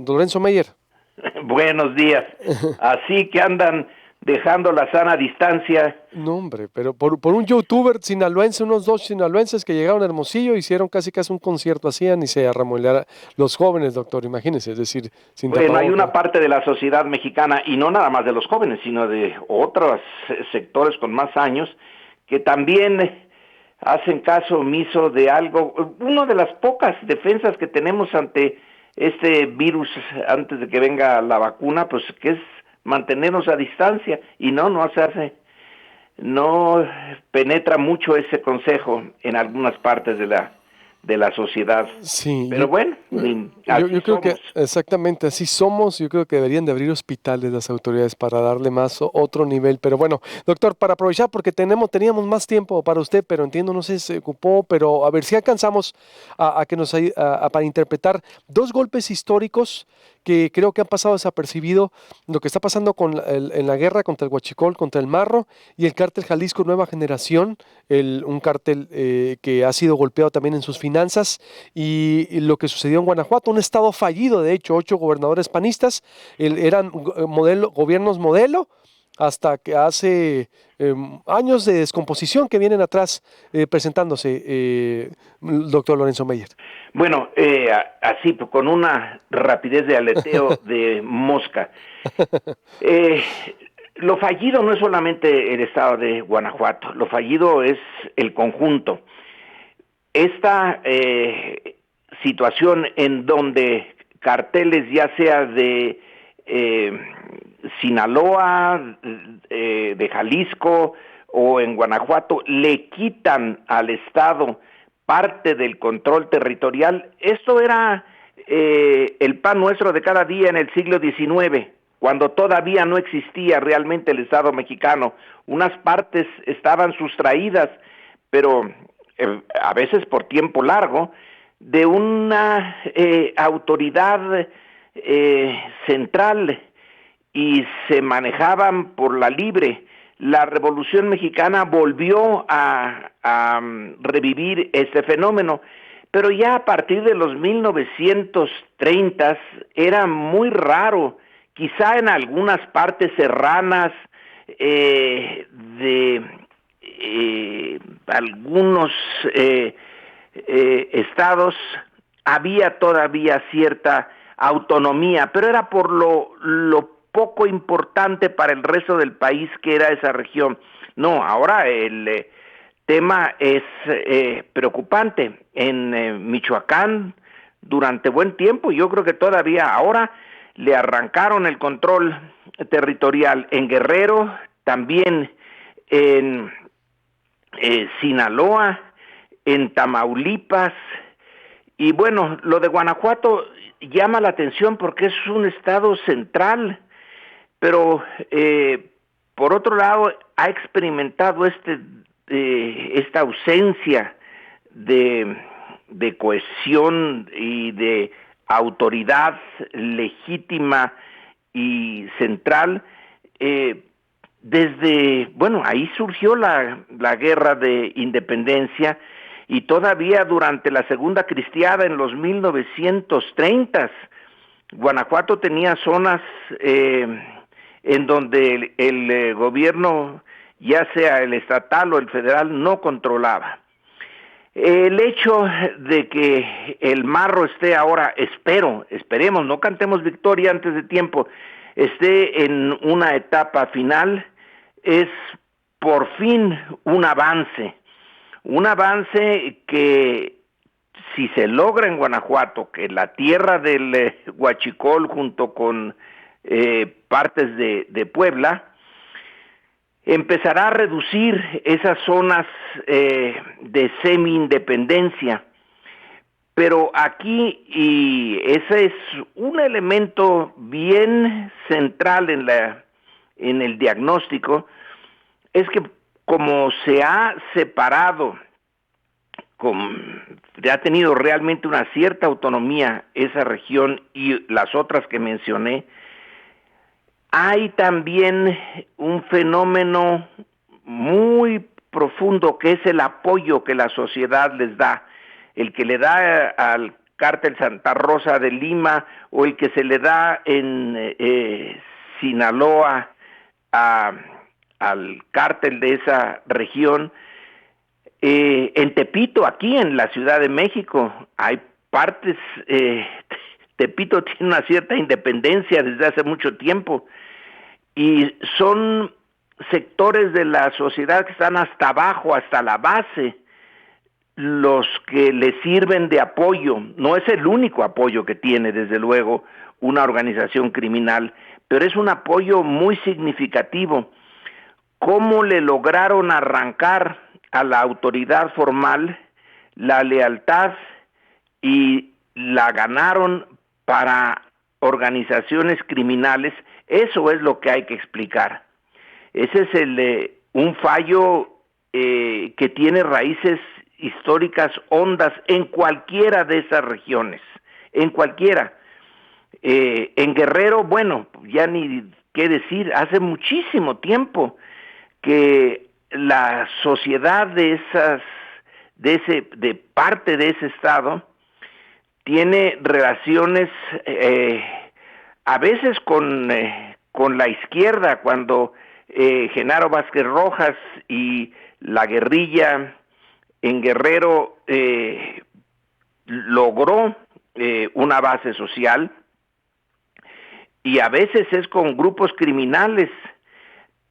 Lorenzo Meyer. Buenos días. Así que andan dejando la sana distancia. No, hombre, pero por un youtuber sinaloense, unos dos sinaloenses que llegaron a Hermosillo, hicieron casi un concierto, hacían y se arremolearon los jóvenes, doctor, imagínense, es decir, sin Bueno, hay tapabocas. una parte de la sociedad mexicana, y no nada más de los jóvenes, sino de otros sectores con más años, que también hacen caso omiso de algo. Una de las pocas defensas que tenemos ante este virus, antes de que venga la vacuna, pues que es mantenernos a distancia, y no se hace. No penetra mucho ese consejo en algunas partes de la sociedad. Sí, Pero bueno, así yo creo que somos. exactamente así somos. Yo creo que deberían de abrir hospitales las autoridades para darle más otro nivel. Pero bueno, doctor, para aprovechar, porque teníamos más tiempo para usted, pero entiendo, no sé, se ocupó, pero a ver si alcanzamos a que nos para interpretar dos golpes históricos que creo que han pasado desapercibido, lo que está pasando en la guerra contra el Huachicol, contra el Marro, y el cártel Jalisco Nueva Generación, un cártel que ha sido golpeado también en sus finanzas, y lo que sucedió en Guanajuato, un estado fallido, de hecho, 8 gobernadores panistas, eran gobiernos modelo, hasta que hace años de descomposición que vienen atrás presentándose, doctor Lorenzo Meyer. Bueno, así, con una rapidez de aleteo de mosca. Eh, lo fallido no es solamente el estado de Guanajuato, lo fallido es el conjunto. Esta situación en donde carteles, ya sea de Sinaloa, de Jalisco o en Guanajuato, le quitan al Estado parte del control territorial. Esto era el pan nuestro de cada día en el siglo XIX, cuando todavía no existía realmente el Estado mexicano. Unas partes estaban sustraídas, pero a veces por tiempo largo, de una autoridad central, y se manejaban por la libre. La Revolución Mexicana volvió a revivir este fenómeno, pero ya a partir de los 1930 era muy raro, quizá en algunas partes serranas de algunos estados había todavía cierta autonomía, pero era por lo poco importante para el resto del país que era esa región. No, ahora el tema es preocupante. En Michoacán, durante buen tiempo, yo creo que todavía ahora le arrancaron el control territorial. En Guerrero, también en Sinaloa, en Tamaulipas, y bueno, lo de Guanajuato llama la atención porque es un estado central, pero por otro lado ha experimentado esta ausencia de cohesión y de autoridad legítima y central. Bueno, ahí surgió la guerra de independencia, y todavía durante la Segunda Cristiada en los 1930, Guanajuato tenía zonas en donde el gobierno, ya sea el estatal o el federal, no controlaba. El hecho de que el Marro esté ahora, esperemos, no cantemos victoria antes de tiempo, esté en una etapa final, es por fin un avance que, si se logra en Guanajuato, que la tierra del Huachicol junto con partes de Puebla, empezará a reducir esas zonas de semi-independencia. Pero aquí, y ese es un elemento bien central en el diagnóstico, es que como se ha separado, ha tenido realmente una cierta autonomía esa región y las otras que mencioné, hay también un fenómeno muy profundo que es el apoyo que la sociedad les da, el que le da al cártel Santa Rosa de Lima o el que se le da en Sinaloa al cártel de esa región. En Tepito, aquí en la Ciudad de México, hay partes, Tepito tiene una cierta independencia desde hace mucho tiempo y son sectores de la sociedad que están hasta abajo, hasta la base, los que le sirven de apoyo. No es el único apoyo que tiene, desde luego, una organización criminal, pero es un apoyo muy significativo. ¿Cómo le lograron arrancar a la autoridad formal la lealtad y la ganaron para organizaciones criminales? Eso es lo que hay que explicar. Ese es un fallo que tiene raíces históricas hondas en cualquiera de esas regiones, en cualquiera. En Guerrero, bueno, ya ni qué decir, hace muchísimo tiempo que la sociedad de parte de ese estado tiene relaciones a veces con la izquierda, cuando Genaro Vázquez Rojas y la guerrilla en Guerrero logró una base social, y a veces es con grupos criminales,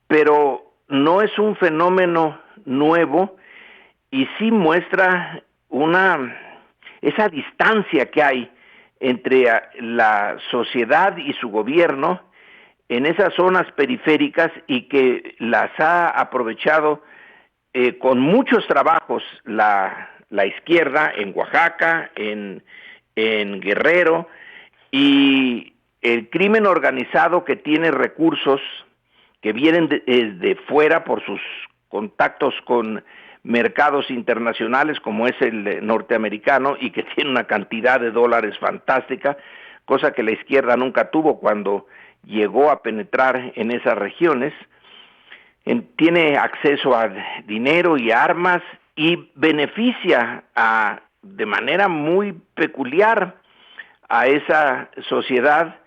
pero no es un fenómeno nuevo y sí muestra esa distancia que hay entre la sociedad y su gobierno en esas zonas periféricas, y que las ha aprovechado con muchos trabajos la izquierda en Oaxaca, en Guerrero, y el crimen organizado, que tiene recursos que vienen de fuera por sus contactos con mercados internacionales como es el norteamericano, y que tiene una cantidad de dólares fantástica, cosa que la izquierda nunca tuvo cuando llegó a penetrar en esas regiones. Tiene acceso a dinero y armas y beneficia de manera muy peculiar a esa sociedad,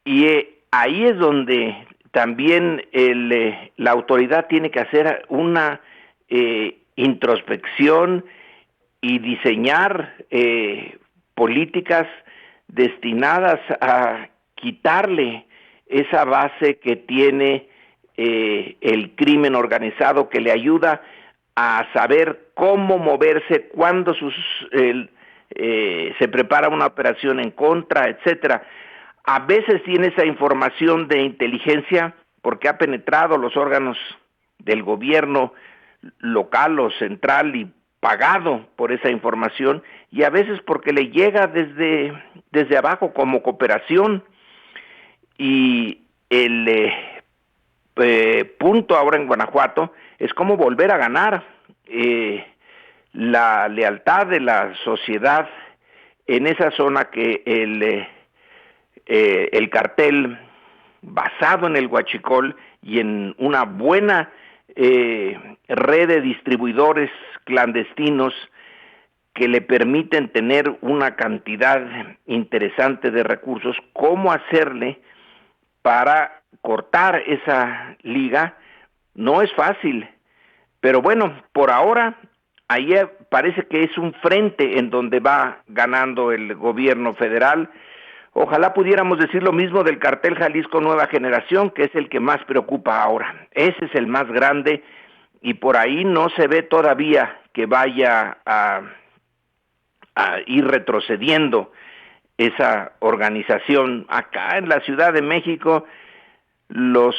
y ahí es donde también la autoridad tiene que hacer una introspección y diseñar políticas destinadas a quitarle esa base que tiene el crimen organizado, que le ayuda a saber cómo moverse cuando se prepara una operación en contra, etcétera. A veces tiene esa información de inteligencia porque ha penetrado los órganos del gobierno local o central y pagado por esa información, y a veces porque le llega desde abajo como cooperación. Y el punto ahora en Guanajuato es cómo volver a ganar la lealtad de la sociedad en esa zona que el cartel, basado en el huachicol y en una buena red de distribuidores clandestinos que le permiten tener una cantidad interesante de recursos, cómo hacerle para cortar esa liga. No es fácil, pero bueno, por ahora ahí parece que es un frente en donde va ganando el gobierno federal. Ojalá pudiéramos decir lo mismo del cartel Jalisco Nueva Generación, que es el que más preocupa ahora. Ese es el más grande, y por ahí no se ve todavía que vaya a ir retrocediendo esa organización. Acá en la Ciudad de México, los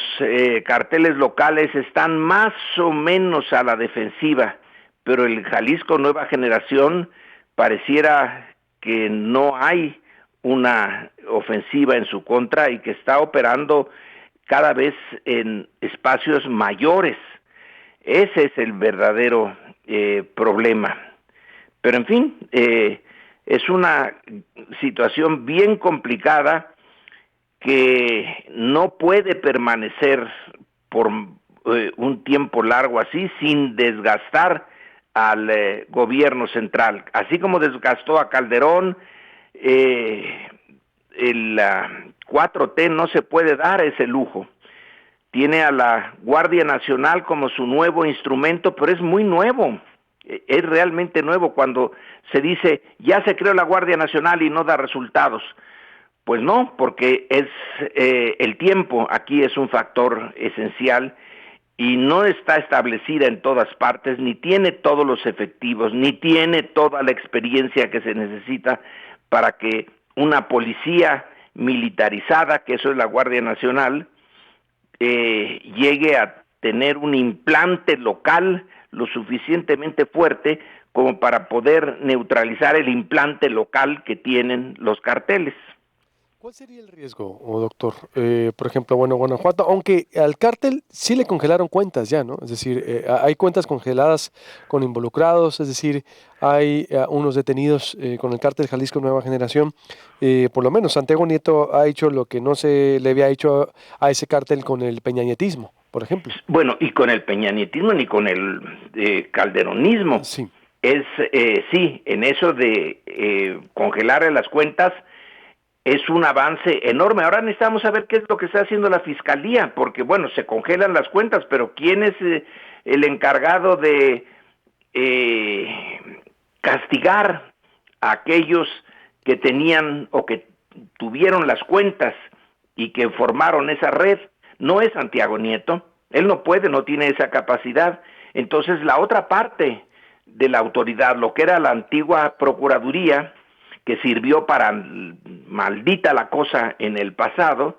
carteles locales están más o menos a la defensiva, pero el Jalisco Nueva Generación pareciera que no hay una ofensiva en su contra y que está operando cada vez en espacios mayores. Ese es el verdadero problema. Pero en fin, es una situación bien complicada que no puede permanecer por un tiempo largo así sin desgastar al gobierno central. Así como desgastó a Calderón, la 4T no se puede dar ese lujo. Tiene a la Guardia Nacional como su nuevo instrumento, pero es muy nuevo, es realmente nuevo cuando se dice, ya se creó la Guardia Nacional y no da resultados. Pues no, porque el tiempo aquí es un factor esencial y no está establecida en todas partes, ni tiene todos los efectivos, ni tiene toda la experiencia que se necesita para que una policía militarizada, que eso es la Guardia Nacional, llegue a tener un implante local lo suficientemente fuerte como para poder neutralizar el implante local que tienen los carteles. ¿Cuál sería el riesgo, doctor? Por ejemplo, bueno, Guanajuato, aunque al cártel sí le congelaron cuentas ya, ¿no? Es decir, hay cuentas congeladas con involucrados, es decir, hay unos detenidos con el cártel Jalisco Nueva Generación. Por lo menos Santiago Nieto ha hecho lo que no se le había hecho a ese cártel con el peñanietismo, por ejemplo. Bueno, y con el peñanietismo ni con el calderonismo. Sí. Sí, en eso de congelar las cuentas, es un avance enorme. Ahora necesitamos saber qué es lo que está haciendo la Fiscalía, porque bueno, se congelan las cuentas, pero ¿quién es el encargado de castigar a aquellos que tenían o que tuvieron las cuentas y que formaron esa red? No es Santiago Nieto, él no puede, no tiene esa capacidad. Entonces la otra parte de la autoridad, lo que era la antigua Procuraduría, que sirvió para maldita la cosa en el pasado,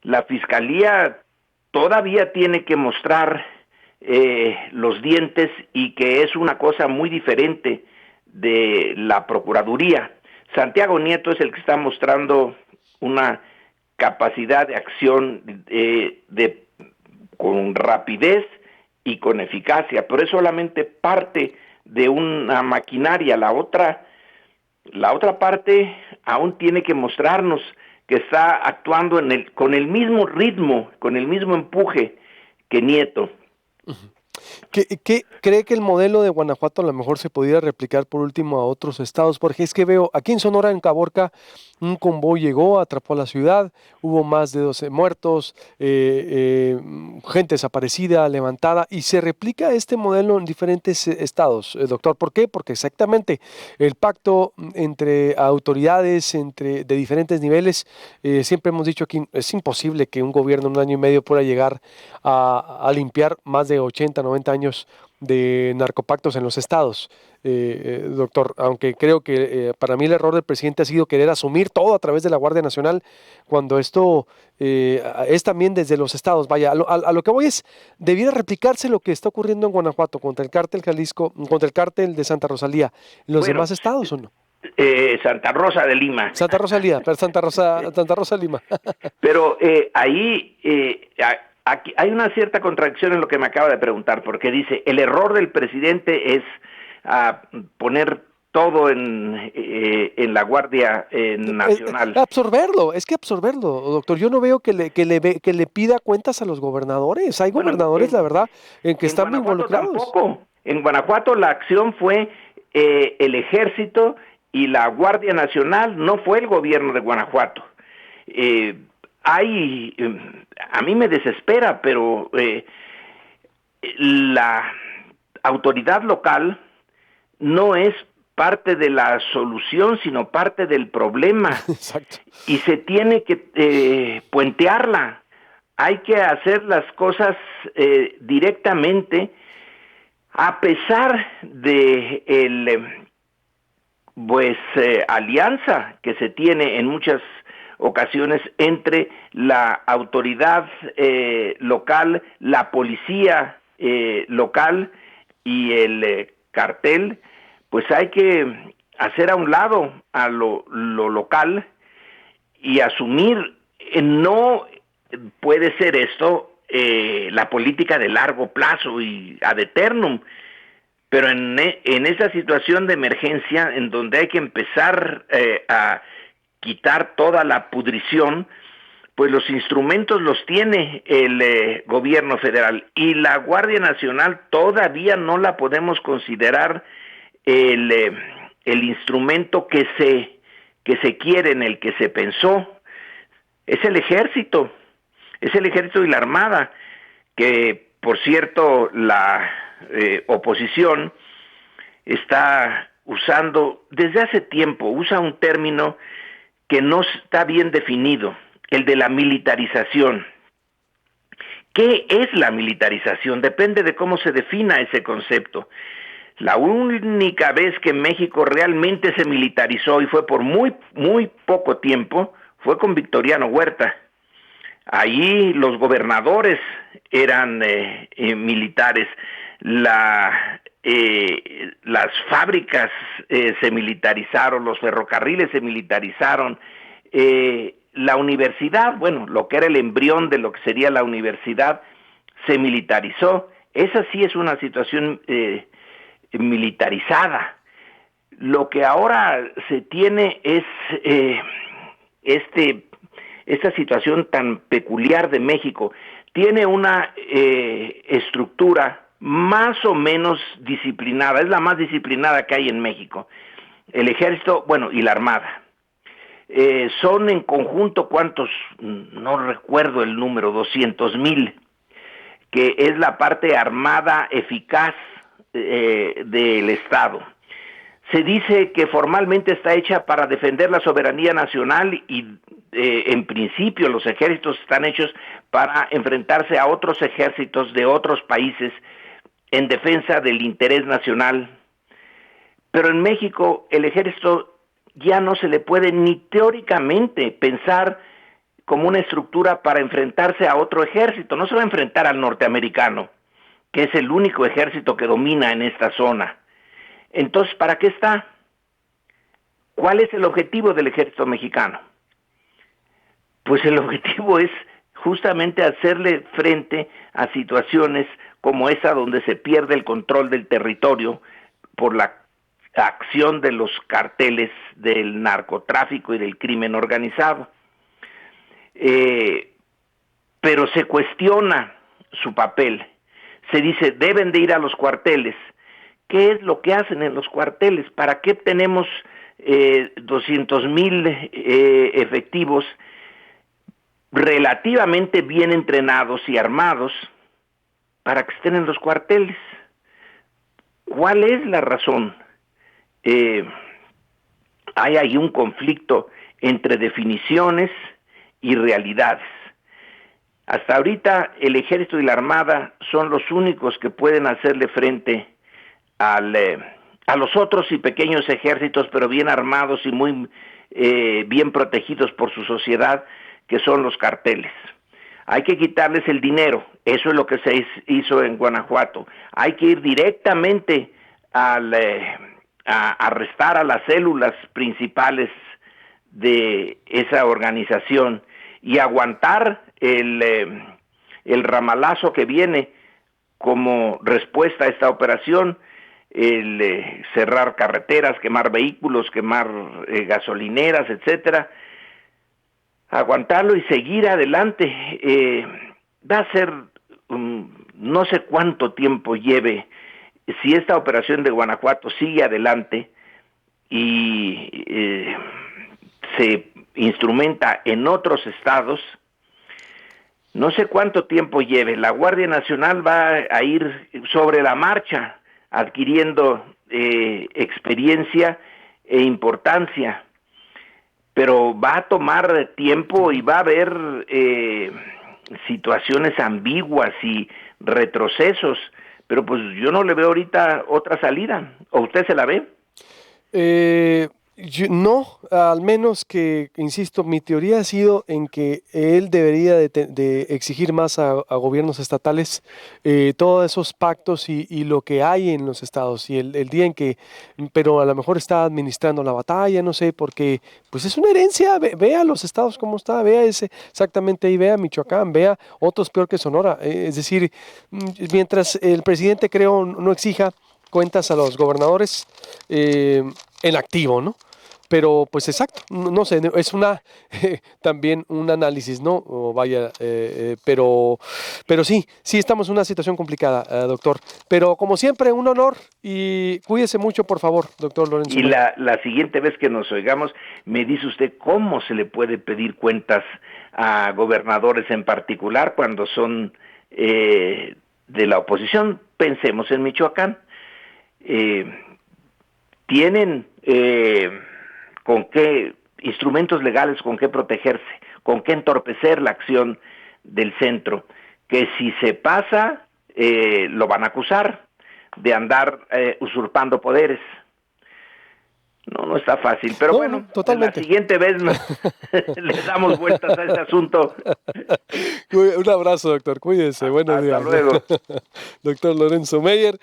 la Fiscalía todavía tiene que mostrar los dientes y que es una cosa muy diferente de la Procuraduría. Santiago Nieto es el que está mostrando una capacidad de acción con rapidez y con eficacia, pero es solamente parte de una maquinaria. La otra parte aún tiene que mostrarnos que está actuando con el mismo ritmo, con el mismo empuje que Nieto. ¿Qué cree que el modelo de Guanajuato a lo mejor se pudiera replicar por último a otros estados? Porque es que veo, aquí en Sonora, en Caborca, un convoy llegó, atrapó a la ciudad, hubo más de 12 muertos, gente desaparecida, levantada, y se replica este modelo en diferentes estados, doctor. ¿Por qué? Porque exactamente el pacto entre autoridades de diferentes niveles, siempre hemos dicho aquí, es imposible que un gobierno en un año y medio pueda llegar a limpiar más de 80, 90 años de narcopactos en los estados, doctor, aunque creo que para mí el error del presidente ha sido querer asumir todo a través de la Guardia Nacional, cuando esto es también desde los estados. Vaya, a lo que voy es, debiera replicarse lo que está ocurriendo en Guanajuato contra el cártel Jalisco, contra el cártel de Santa Rosalía, en los demás estados, ¿o no? Santa Rosa de Lima. Santa Rosalía, pero Santa Rosa Lima. Pero ahí aquí hay una cierta contradicción en lo que me acaba de preguntar, porque dice, el error del presidente es poner todo en la Guardia Nacional. Absorberlo, doctor. Yo no veo que le pida cuentas a los gobernadores. Hay gobernadores, la verdad, en que están involucrados. Tampoco. En Guanajuato la acción fue el ejército y la Guardia Nacional, no fue el gobierno de Guanajuato. A mí me desespera, pero la autoridad local no es parte de la solución, sino parte del problema. Exacto. Y se tiene que puentearla. Hay que hacer las cosas directamente, a pesar de alianza que se tiene en muchas ocasiones entre la autoridad local, la policía local y el cartel. Pues hay que hacer a un lado a lo local y asumir, no puede ser esto la política de largo plazo y ad eternum, pero en esa situación de emergencia en donde hay que empezar a quitar toda la pudrición, pues los instrumentos los tiene el gobierno federal, y la Guardia Nacional todavía no la podemos considerar el instrumento que se que se quiere, en el que se pensó, es el ejército y la armada, que por cierto la oposición está usando desde hace tiempo, usa un término que no está bien definido, el de la militarización. ¿Qué es la militarización? Depende de cómo se defina ese concepto. La única vez que México realmente se militarizó, y fue por muy poco tiempo, fue con Victoriano Huerta. Allí los gobernadores eran militares, las fábricas se militarizaron, los ferrocarriles se militarizaron, la universidad, bueno, lo que era el embrión de lo que sería la universidad, se militarizó. Esa sí es una situación militarizada. Lo que ahora se tiene es esta situación tan peculiar de México. Tiene una estructura más o menos disciplinada, es la más disciplinada que hay en México. El ejército, bueno, y la armada. Son en conjunto, ¿cuántos? No recuerdo el número, 200,000, que es la parte armada eficaz del Estado. Se dice que formalmente está hecha para defender la soberanía nacional y en principio los ejércitos están hechos para enfrentarse a otros ejércitos de otros países en defensa del interés nacional. Pero en México el ejército ya no se le puede ni teóricamente pensar como una estructura para enfrentarse a otro ejército. No se va a enfrentar al norteamericano, que es el único ejército que domina en esta zona. Entonces, ¿para qué está? ¿Cuál es el objetivo del ejército mexicano? Pues el objetivo es justamente hacerle frente a situaciones como esa donde se pierde el control del territorio por la acción de los carteles del narcotráfico y del crimen organizado. Pero se cuestiona su papel. Se dice, deben de ir a los cuarteles. ¿Qué es lo que hacen en los cuarteles? ¿Para qué tenemos 200,000 efectivos relativamente bien entrenados y armados para que estén en los cuarteles? ¿Cuál es la razón? Hay ahí un conflicto entre definiciones y realidades. Hasta ahorita el ejército y la armada son los únicos que pueden hacerle frente a los otros y pequeños ejércitos, pero bien armados y muy bien protegidos por su sociedad, que son los carteles. Hay que quitarles el dinero, eso es lo que se hizo en Guanajuato. Hay que ir directamente a arrestar a las células principales de esa organización y aguantar el ramalazo que viene como respuesta a esta operación, el cerrar carreteras, quemar vehículos, quemar gasolineras, etcétera. Aguantarlo y seguir adelante. Va a ser no sé cuánto tiempo lleve. Si esta operación de Guanajuato sigue adelante y se instrumenta en otros estados, no sé cuánto tiempo lleve. La Guardia Nacional va a ir sobre la marcha, adquiriendo experiencia e importancia, pero va a tomar tiempo y va a haber situaciones ambiguas y retrocesos. Pero pues yo no le veo ahorita otra salida. ¿O usted se la ve? No, al menos que, insisto, mi teoría ha sido en que él debería de exigir más a gobiernos estatales todos esos pactos y lo que hay en los estados y el día en que, pero a lo mejor está administrando la batalla, no sé, porque pues es una herencia. Vea los estados cómo está, vea ese exactamente ahí, vea Michoacán, vea otros peor que Sonora. Es decir, mientras el presidente, creo, no exija cuentas a los gobernadores en activo, ¿no? pero pues exacto, no sé, es una también un análisis, ¿no? O vaya, pero sí estamos en una situación complicada, doctor. Pero como siempre, un honor y cuídese mucho, por favor, doctor Lorenzo Y Meyer. la siguiente vez que nos oigamos, me dice usted cómo se le puede pedir cuentas a gobernadores en particular cuando son de la oposición. Pensemos en Michoacán. Tienen con qué instrumentos legales, con qué protegerse, con qué entorpecer la acción del centro, que si se pasa, lo van a acusar de andar usurpando poderes. No está fácil, pero No, no, bueno, la totalmente. siguiente vez le damos vueltas a este asunto. Un abrazo, doctor. Cuídese. Buenos Hasta días. luego. Doctor Lorenzo Meyer.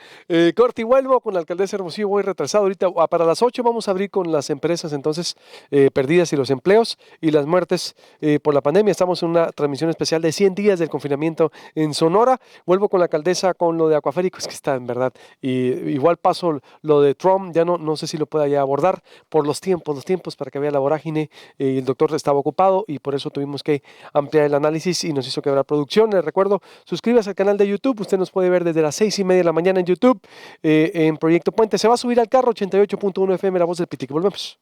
Corte y vuelvo con la alcaldesa Hermosillo. Voy retrasado ahorita. Para las 8 vamos a abrir con las empresas entonces perdidas y los empleos y las muertes por la pandemia. Estamos en una transmisión especial de 100 días del confinamiento en Sonora. Vuelvo con la alcaldesa con lo de Acuaféricos, que está en verdad. Y igual paso lo de Trump. Ya no sé si lo pueda ya abordar por los tiempos para que vea la vorágine. El doctor estaba ocupado y por eso tuvimos que ampliar el análisis y nos hizo quebrar producción. Les recuerdo, suscríbase al canal de YouTube. Usted nos puede ver desde las 6:30 de la mañana en YouTube, en Proyecto Puente. Se va a subir al carro 88.1 FM, La Voz del Pitico. Volvemos.